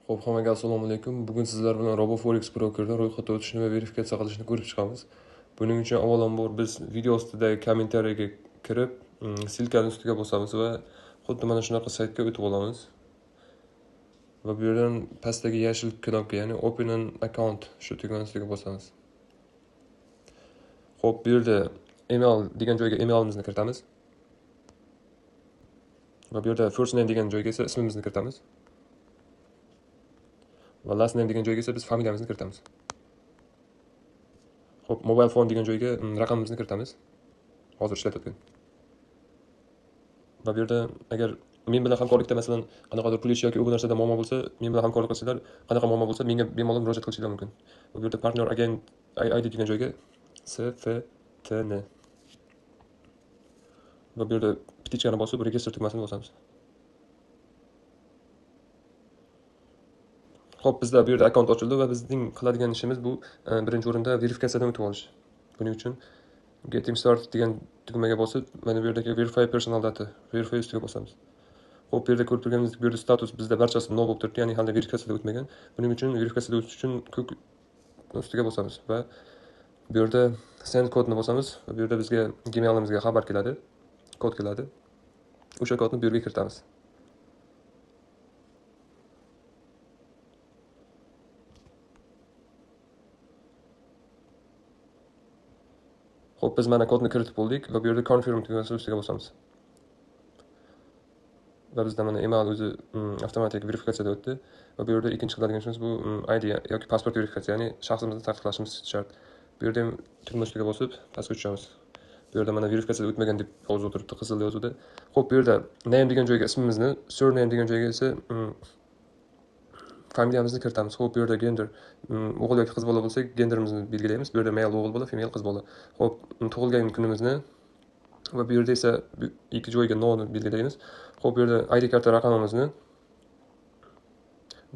Xo'p, hammaga assalomu alaykum. Bugun sizlar bilan RoboForex brokerda ro'yxatga o'tishni va verifikatsiya qilishni ko'rib chiqamiz. Buning uchun avvalambor biz video ostidagi kommentariyaga kirib, silkani ustiga bosamiz va xuddi mana shunaqa saytga o'tib olamiz. Va bu yerdan pastdagi yashil knopka, ya'ni Open an account shu tugmani ustiga bosamiz. Xo'p, bu yerda email degan joyga emailimizni kiritamiz. Va bu yerda first name degan joyga esa ismimizni kiritamiz. Va last name degan joyga esa biz familiyamizni kiritamiz. Xo'p, mobile phone degan joyga raqamimizni kiritamiz. Hozir ishlatayotgan. Va bu yerda agar men bilan hamkorlikda masalan qanaqadir pul ish yoki u narsada muammo bo'lsa, men bilan hamkorlik qilsanglar, qanaqa muammo bo'lsa menga bemalol murojaat qilishinglar mumkin. Va bu yerda partner agent ID degan joyga SFTN. Va bu yerda ptichkani bosib register tugmasini bosamiz. Xo'p, bizda bu yerda akkaunt ochildi va bizning qiladigan ishimiz bu birinchi o'rinda verifikatsiyadan o'tib olish. Buning uchun Getting Started degan tugmaga bosib, mana bu yerdagi Verify Personal Data, Verify ustiga bosamiz. Xo'p, bu yerda ko'rib turganingizdek, bu yerda status bizda barchasi no bo'lib turibdi, ya'ni hali verifikatsiyadan o'tmagan. Buning uchun verifikatsiyadan o'tish uchun ko'k ustiga bosamiz va bu yerda send kodni bosamiz va bu yerda bizga Gmailimizga xabar keladi, kod keladi. O'sha kodni bu yerga kiritamiz. Xo'p, biz mana kodni kiritib bo'ldik va bu yerda confirm tugmasi ustiga bosamiz. Va bizda mana email o'zi avtomatik verifikatsiyadan o'tdi va bu yerda ikkinchi qiladigan ishimiz bu ID yoki pasport verifikatsiya, ya'ni shaxsimizni tasdiqlashimiz shart. Bu yerda ham tugma ustiga bosib pastga tushamiz. Bu yerda mana verifikatsiyadan o'tmagan deb yozib turibdi, qizil yozuvda. Xo'p, bu yerda name degan joyga ismimizni, surname degan joyga esa familiyamizni kiritamiz. Xo'p, bu yerda gender o'g'il yoki qiz bola bo'lsa, genderimizni belgilaymiz. Bu yerda male o'g'il bola, female qiz bola. Xo'p, tug'ilgan kunimizni va bu yerda esa ikki joyga noni belgilaymiz. Xo'p, bu yerda ID karta raqamimizni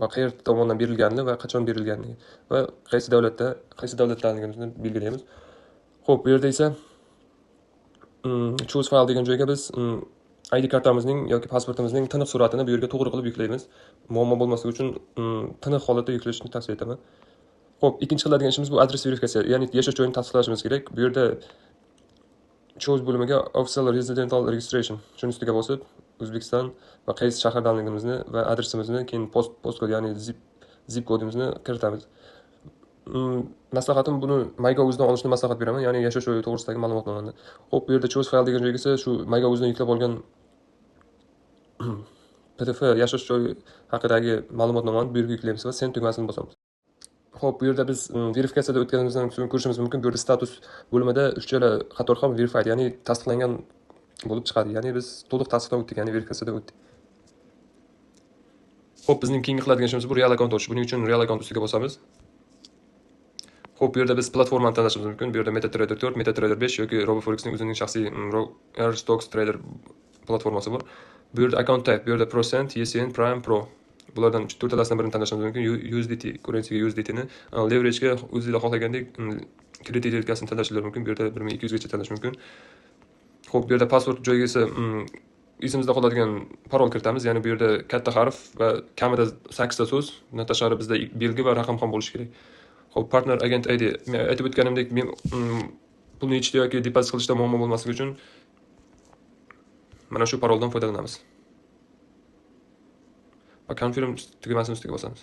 va qayer tomonidan berilganini va qachon berilganini va qaysi davlatlarimizni belgilaymiz. Xo'p, bu yerda esa choose file degan joyga biz ID kartamizning yoki pasportimizning tiniq suratini bu yerga to'g'ri qilib yuklaymiz. Muammo bo'lmasligi uchun tiniq holatda yuklashni tavsiya etaman. Xo'p, ikkinchi qiladigan ishimiz bu adres verifikatsiya, ya'ni yashash joyini tasdiqlashimiz kerak. Bu yerda choose bo'limiga official residential registration shuni ustiga bosib, O'zbekiston va qaysi shahardanligimizni va adresimizni, keyin postkod, ya'ni zip kodimizni kiritamiz. Maslahatim buni MyGov'dan olishni maslahat beraman, ya'ni yashash joyi to'g'risidagi ma'lumotnomani. Xo'p, bu yerda choose file degan joyga esa shu MyGov'dan yuklab olgan PDF yashash joyi haqidagi ma'lumotnomani bu yerga yuklaymiz va send tugmasini bosamiz. Xo'p, bu yerda biz verifikatsiyada o'tganimizdan so'ng ko'rishimiz mumkin. Bu yerda status bo'limida uchala qator ham verified, ya'ni tasdiqlangan bo'lib chiqadi. Ya'ni biz to'liq tasdiqdan o'tdik, ya'ni verifikatsiyadan o'tdik. Xo'p, bizning keyingi qiladigan ishimiz bu real account ochish. Buning uchun real account ustiga bosamiz. Xo'p, bu yerda biz platformani tanlashimiz mumkin. Bu yerda MetaTrader 4, MetaTrader 5 yoki RoboForexning o'zining shaxsiy Stocks Trader platformasi bor. Bu yerda account type, bu yerda Procent, ECN, Prime, Pro. Bulardan to'rtalasidan birini tanlashingiz mumkin. USDT, currencyga USDT ni, leverage ga o'zingizlar xohlagandek kredit yetkazishni tanlashingiz mumkin. Bu yerda 1200 gacha tanlash mumkin. Xo'p, bu yerda pasport joyiga esa esimizda qoladigan parol kiritamiz. Ya'ni bu yerda katta harf va kamida 8 ta so'z, bundan tashqari bizda belgi va raqam ham bo'lishi kerak. Xo'p, partner agent ID. Men aytib o'tganimdek, men pulni yechishda yoki depozit qilishda muammo bo'lmasligi uchun mana shu paroldan foydalanamiz. Va confirm tugmasini ustiga bosamiz.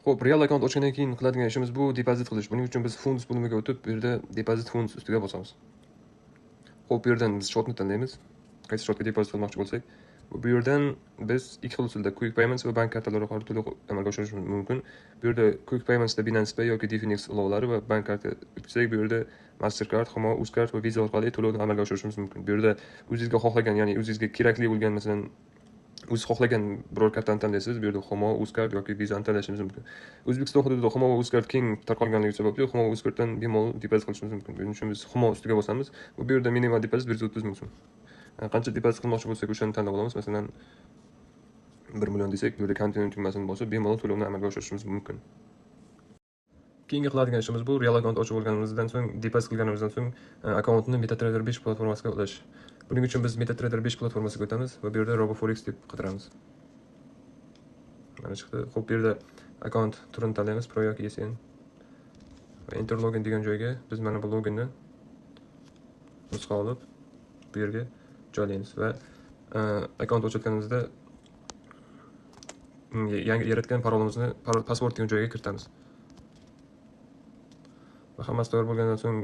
Xo'p, real account ochgandan keyin qiladigan ishimiz bu depozit qilish. Buning uchun biz funds bo'limiga o'tib, bu yerda deposit funds ustiga bosamiz. Xo'p, bu yerdan biz shotni tanlaymiz. Qaysi shotga depozit qilmoqchi bo'lsak, bu yerdan biz ikki xil usulda Quick Payments va bank kartalari orqali to'lov amalga oshirishimiz mumkin. Bu yerda Quick Payments da Binance Pay yoki Definex ilovalari va bank karta o'tsak, bu yerda Mastercard, Humo, Uzcard va Visa orqali to'lovni amalga oshirishimiz mumkin. Bu yerda o'zingizga xohlagan, ya'ni o'zingizga kerakli bo'lgan, masalan, o'z xohlagan biror kartani tanlaysiz. Bu yerda Humo, Uzcard yoki Visani tanlashingiz mumkin. O'zbekiston hududida Humo va Uzcard keng tarqalganligi sababli Humo va Uzcarddan bemalol depozit qilishimiz mumkin. Buning uchun biz Humo ustiga bosamiz. Bu yerda minimal depozit 130 ming so'm. Qancha depozit qilmoqchi bo'lsak, o'shani tanlab olamiz. Masalan, 1 million desak, bu yerda continue tugmasini bosib, bemalol to'lovni amalga oshirishimiz mumkin. Keyingi qiladigan ishimiz bu real account ochib olganimizdan so'ng, depozit qilganimizdan so'ng akkauntni MetaTrader 5 platformasiga ulash. Buning uchun biz MetaTrader 5 platformasiga o'tamiz va bu yerda RoboForex deb qidiramiz. mana chiqdi. Xo'p, bu yerda account turini tanlaymiz, pro yoki SN. Va enter login degan joyga biz mana bu loginni nusxa olib bu yerga joylaymiz va account ochayotganimizda yangi yaratgan parolimizni password degan joyga kiritamiz. Va hammasi tayyor bo'lgandan so'ng